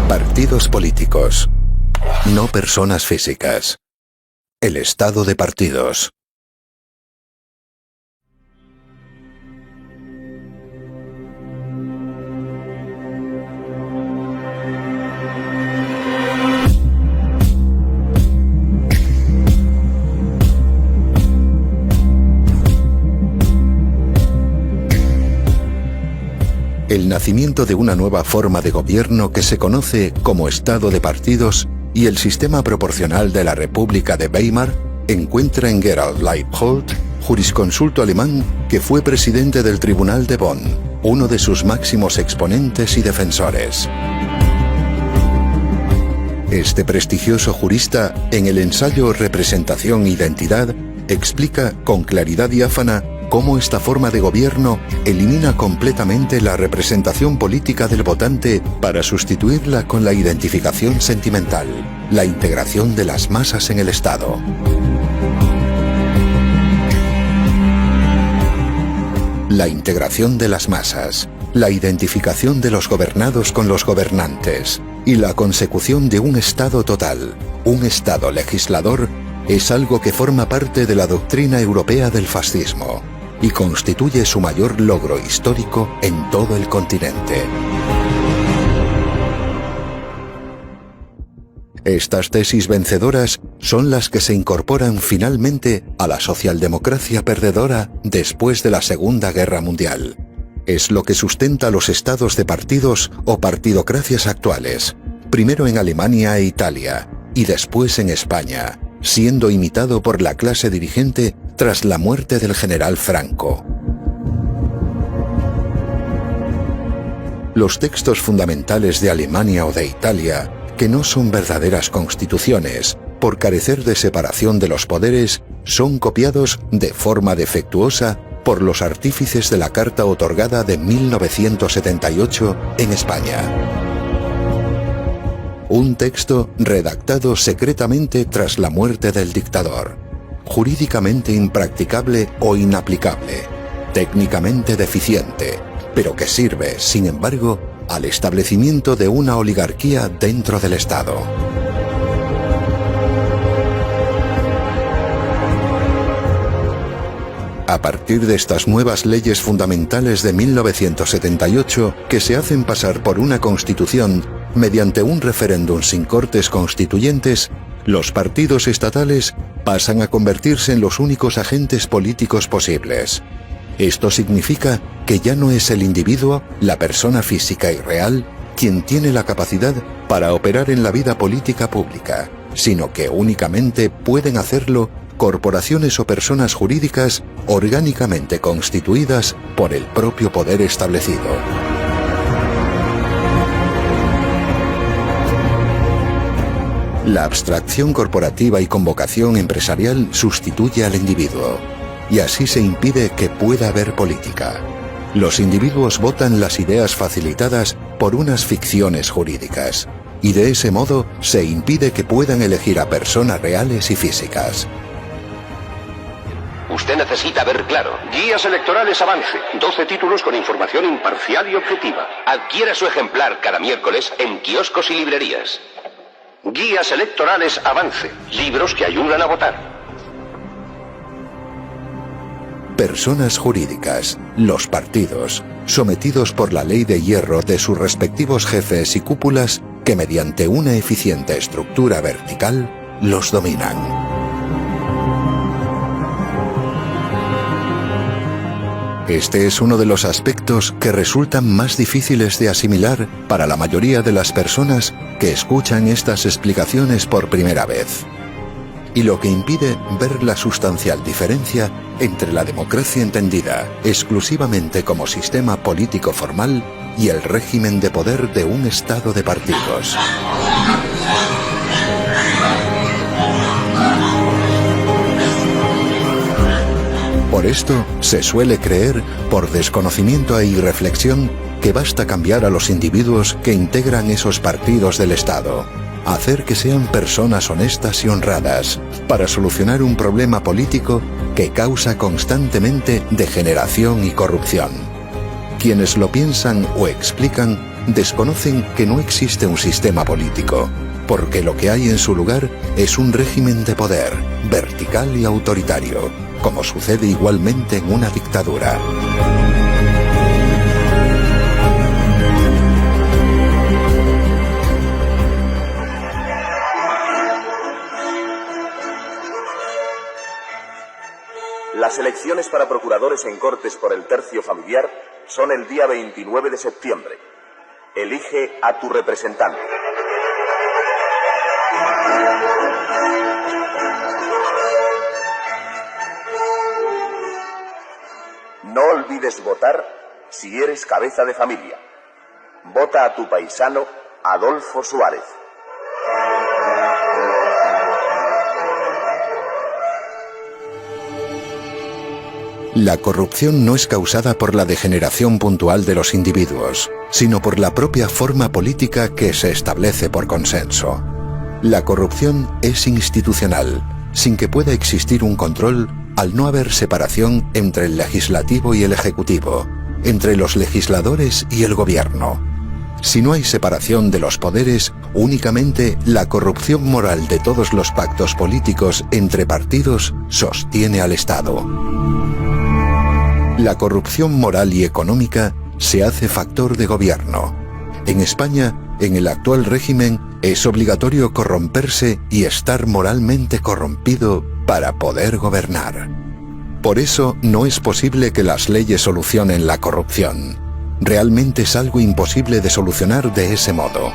Partidos políticos, no personas físicas. El estado de partidos. El nacimiento de una nueva forma de gobierno que se conoce como Estado de partidos y el sistema proporcional de la República de Weimar encuentra en Gerald Leibhold, jurisconsulto alemán que fue presidente del Tribunal de Bonn, uno de sus máximos exponentes y defensores. Este prestigioso jurista, en el ensayo Representación e Identidad, explica con claridad diáfana cómo esta forma de gobierno elimina completamente la representación política del votante para sustituirla con la identificación sentimental, la integración de las masas en el Estado. La integración de las masas, la identificación de los gobernados con los gobernantes y la consecución de un Estado total, un Estado legislador, es algo que forma parte de la doctrina europea del fascismo y constituye su mayor logro histórico en todo el continente. Estas tesis vencedoras son las que se incorporan finalmente a la socialdemocracia perdedora después de la Segunda Guerra Mundial. Es lo que sustenta los estados de partidos o partidocracias actuales, primero en Alemania e Italia y después en España, siendo imitado por la clase dirigente tras la muerte del general Franco. Los textos fundamentales de Alemania o de Italia, que no son verdaderas constituciones, por carecer de separación de los poderes, son copiados de forma defectuosa por los artífices de la Carta otorgada de 1978 en España. Un texto redactado secretamente tras la muerte del dictador, jurídicamente impracticable o inaplicable, técnicamente deficiente, pero que sirve, sin embargo, al establecimiento de una oligarquía dentro del Estado. A partir de estas nuevas leyes fundamentales de 1978, que se hacen pasar por una constitución mediante un referéndum sin cortes constituyentes, los partidos estatales pasan a convertirse en los únicos agentes políticos posibles. Esto significa que ya no es el individuo, la persona física y real, quien tiene la capacidad para operar en la vida política pública, sino que únicamente pueden hacerlo corporaciones o personas jurídicas orgánicamente constituidas por el propio poder establecido. La abstracción corporativa y convocación empresarial sustituye al individuo, y así se impide que pueda haber política. Los individuos votan las ideas facilitadas por unas ficciones jurídicas, y de ese modo se impide que puedan elegir a personas reales y físicas. Usted necesita ver claro. Guías electorales Avance. 12 títulos con información imparcial y objetiva. Adquiera su ejemplar cada miércoles en kioscos y librerías. Guías electorales Avance. Libros que ayudan a votar. Personas jurídicas, los partidos, sometidos por la ley de hierro de sus respectivos jefes y cúpulas que mediante una eficiente estructura vertical los dominan. Este es uno de los aspectos que resultan más difíciles de asimilar para la mayoría de las personas que escuchan estas explicaciones por primera vez, y lo que impide ver la sustancial diferencia entre la democracia entendida exclusivamente como sistema político formal y el régimen de poder de un Estado de partidos. Por esto, se suele creer, por desconocimiento e irreflexión, que basta cambiar a los individuos que integran esos partidos del Estado, hacer que sean personas honestas y honradas, para solucionar un problema político que causa constantemente degeneración y corrupción. Quienes lo piensan o explican desconocen que no existe un sistema político, porque lo que hay en su lugar es un régimen de poder, vertical y autoritario, como sucede igualmente en una dictadura. Las elecciones para procuradores en Cortes por el tercio familiar son el día 29 de septiembre. Elige a tu representante. No olvides votar si eres cabeza de familia. Vota a tu paisano Adolfo Suárez. La corrupción no es causada por la degeneración puntual de los individuos, sino por la propia forma política que se establece por consenso. La corrupción es institucional, sin que pueda existir un control al no haber separación entre el legislativo y el ejecutivo, entre los legisladores y el gobierno. Si no hay separación de los poderes, únicamente la corrupción moral de todos los pactos políticos entre partidos sostiene al Estado. La corrupción moral y económica se hace factor de gobierno. En España, en el actual régimen, es obligatorio corromperse y estar moralmente corrompido para poder gobernar. Por eso no es posible que las leyes solucionen la corrupción. Realmente es algo imposible de solucionar de ese modo,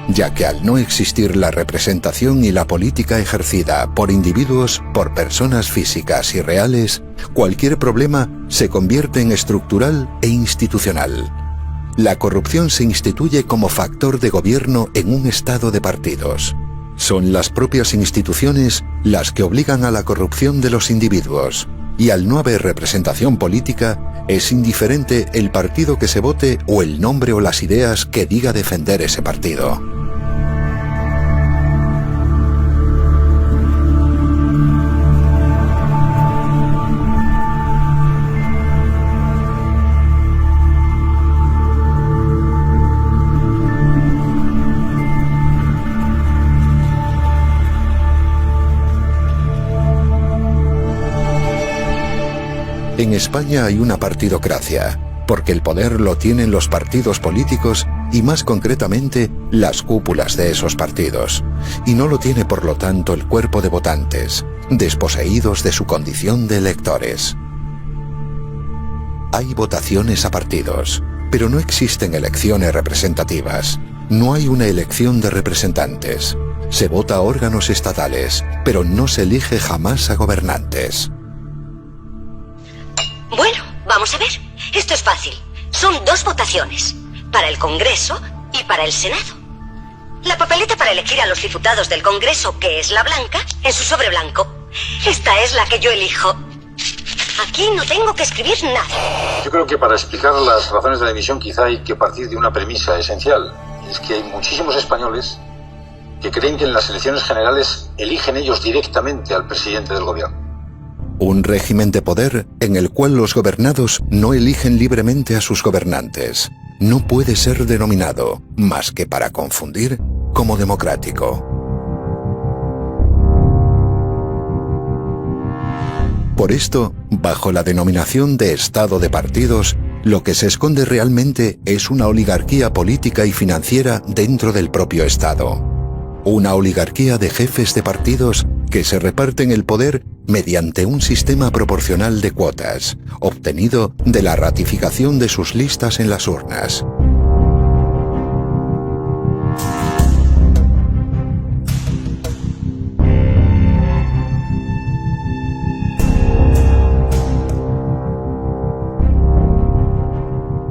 ya que al no existir la representación y la política ejercida por individuos, por personas físicas y reales, cualquier problema se convierte en estructural e institucional. La corrupción se instituye como factor de gobierno en un estado de partidos. Son las propias instituciones las que obligan a la corrupción de los individuos, y al no haber representación política, es indiferente el partido que se vote o el nombre o las ideas que diga defender ese partido. En España hay una partidocracia, porque el poder lo tienen los partidos políticos y más concretamente las cúpulas de esos partidos, y no lo tiene por lo tanto el cuerpo de votantes, desposeídos de su condición de electores. Hay votaciones a partidos, pero no existen elecciones representativas. No hay una elección de representantes. Se vota a órganos estatales, pero no se elige jamás a gobernantes. Bueno, vamos a ver. Esto es fácil. Son 2 votaciones. Para el Congreso y para el Senado. La papeleta para elegir a los diputados del Congreso, que es la blanca, en su sobre blanco. Esta es la que yo elijo. Aquí no tengo que escribir nada. Yo creo que para explicar las razones de la división quizá hay que partir de una premisa esencial. Es que hay muchísimos españoles que creen que en las elecciones generales eligen ellos directamente al presidente del gobierno. Un régimen de poder en el cual los gobernados no eligen libremente a sus gobernantes no puede ser denominado, más que para confundir, como democrático. Por esto, bajo la denominación de Estado de partidos, lo que se esconde realmente es una oligarquía política y financiera dentro del propio Estado. Una oligarquía de jefes de partidos que se reparten el poder mediante un sistema proporcional de cuotas, obtenido de la ratificación de sus listas en las urnas.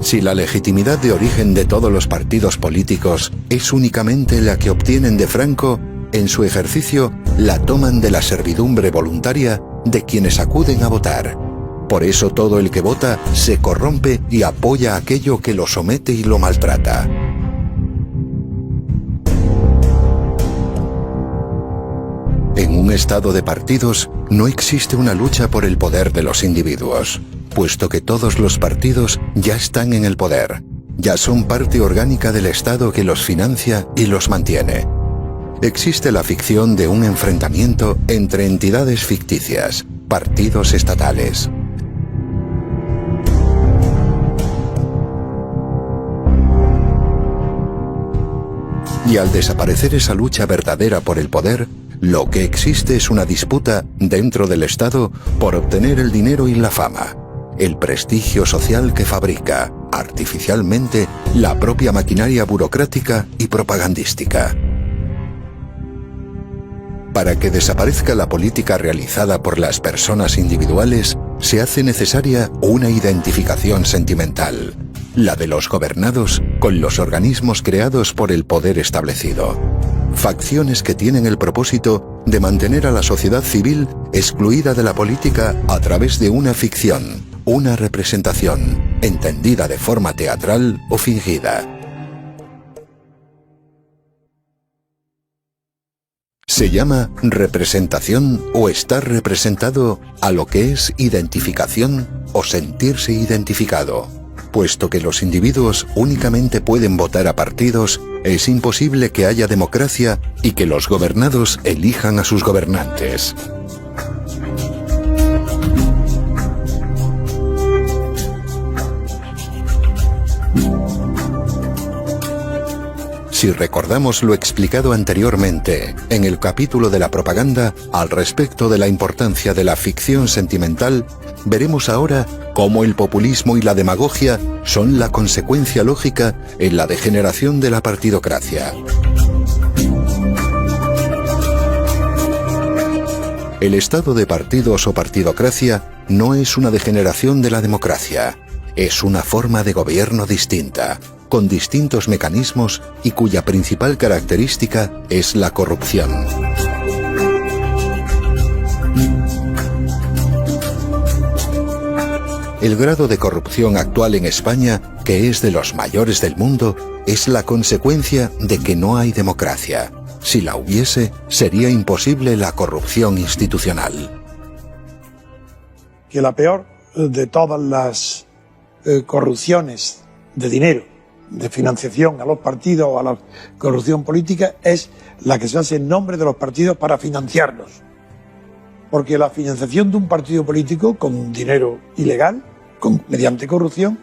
Si la legitimidad de origen de todos los partidos políticos es únicamente la que obtienen de Franco, en su ejercicio la toman de la servidumbre voluntaria de quienes acuden a votar. Por eso todo el que vota se corrompe y apoya aquello que lo somete y lo maltrata. En un estado de partidos no existe una lucha por el poder de los individuos, puesto que todos los partidos ya están en el poder, ya son parte orgánica del Estado que los financia y los mantiene. Existe la ficción de un enfrentamiento entre entidades ficticias, partidos estatales. Y al desaparecer esa lucha verdadera por el poder, lo que existe es una disputa dentro del Estado por obtener el dinero y la fama, el prestigio social que fabrica, artificialmente, la propia maquinaria burocrática y propagandística. Para que desaparezca la política realizada por las personas individuales, se hace necesaria una identificación sentimental, la de los gobernados con los organismos creados por el poder establecido. Facciones que tienen el propósito de mantener a la sociedad civil excluida de la política a través de una ficción, una representación, entendida de forma teatral o fingida. Se llama representación o estar representado a lo que es identificación o sentirse identificado. Puesto que los individuos únicamente pueden votar a partidos, es imposible que haya democracia y que los gobernados elijan a sus gobernantes. Si recordamos lo explicado anteriormente en el capítulo de la propaganda al respecto de la importancia de la ficción sentimental, veremos ahora cómo el populismo y la demagogia son la consecuencia lógica en la degeneración de la partidocracia. El estado de partidos o partidocracia no es una degeneración de la democracia, es una forma de gobierno distinta, con distintos mecanismos y cuya principal característica es la corrupción. El grado de corrupción actual en España, que es de los mayores del mundo, es la consecuencia de que no hay democracia. Si la hubiese, sería imposible la corrupción institucional. Que la peor de todas las corrupciones de dinero, de financiación a los partidos o a la corrupción política, es la que se hace en nombre de los partidos para financiarlos. Porque la financiación de un partido político con dinero ilegal, mediante corrupción,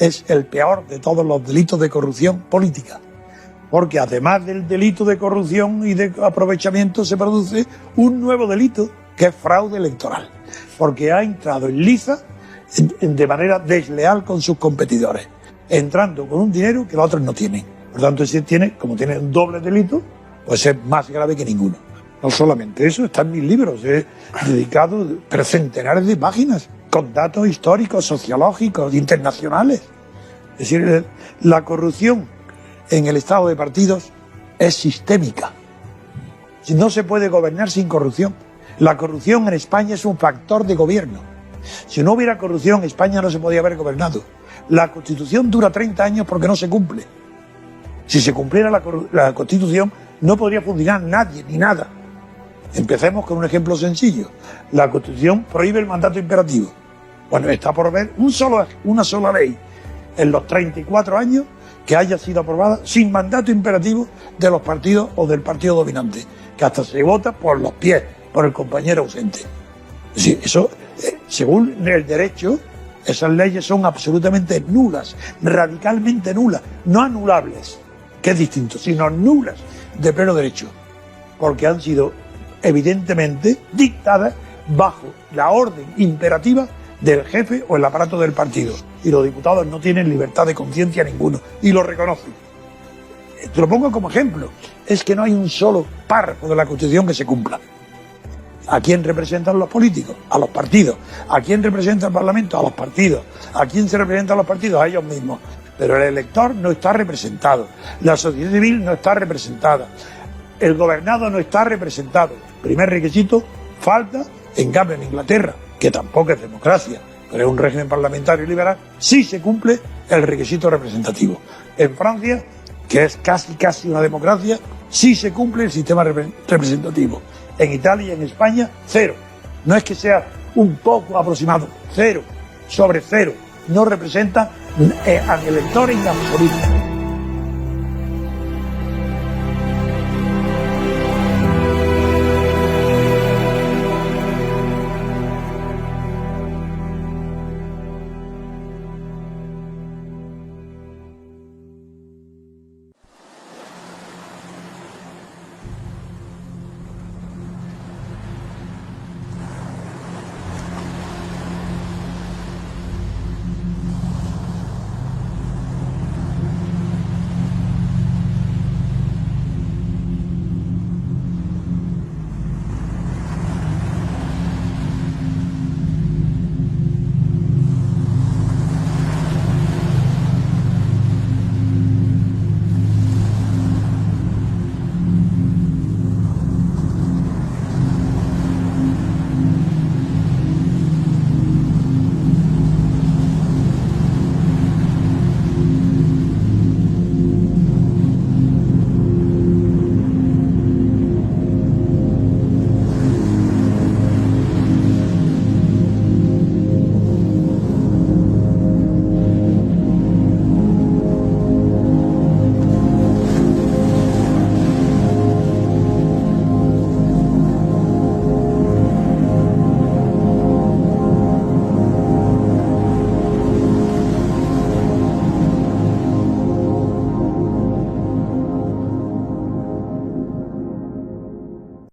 es el peor de todos los delitos de corrupción política. Porque además del delito de corrupción y de aprovechamiento se produce un nuevo delito que es fraude electoral. Porque ha entrado en liza de manera desleal con sus competidores, entrando con un dinero que los otros no tienen. Por tanto, si tiene, como tiene un doble delito, pues es más grave que ninguno. No solamente eso, está en mis libros, he dedicado centenares de páginas con datos históricos, sociológicos, internacionales. Es decir, la corrupción en el estado de partidos es sistémica. No se puede gobernar sin corrupción. La corrupción en España es un factor de gobierno. Si no hubiera corrupción, España no se podía haber gobernado. La Constitución dura 30 años porque no se cumple. Si se cumpliera la Constitución, no podría funcionar nadie ni nada. Empecemos con un ejemplo sencillo. La Constitución prohíbe el mandato imperativo. Bueno, está por ver una sola ley en los 34 años que haya sido aprobada sin mandato imperativo de los partidos o del partido dominante, que hasta se vota por los pies, por el compañero ausente. Es decir, eso, según el derecho, esas leyes son absolutamente nulas, radicalmente nulas, no anulables, que es distinto, sino nulas de pleno derecho, porque han sido evidentemente dictadas bajo la orden imperativa del jefe o el aparato del partido. Y los diputados no tienen libertad de conciencia ninguno, y lo reconocen. Te lo pongo como ejemplo. Es que no hay un solo párrafo de la Constitución que se cumpla. ¿A quién representan los políticos? A los partidos. ¿A quién representa el Parlamento? A los partidos. ¿A quién se representan los partidos? A ellos mismos. Pero el elector no está representado. La sociedad civil no está representada. El gobernado no está representado. Primer requisito, falta. En cambio, en Inglaterra, que tampoco es democracia, pero es un régimen parlamentario liberal, sí se cumple el requisito representativo. En Francia, que es casi una democracia, sí se cumple el sistema representativo. En Italia y en España, 0. No es que sea un poco aproximado, 0 sobre 0. no representa al elector en absoluto.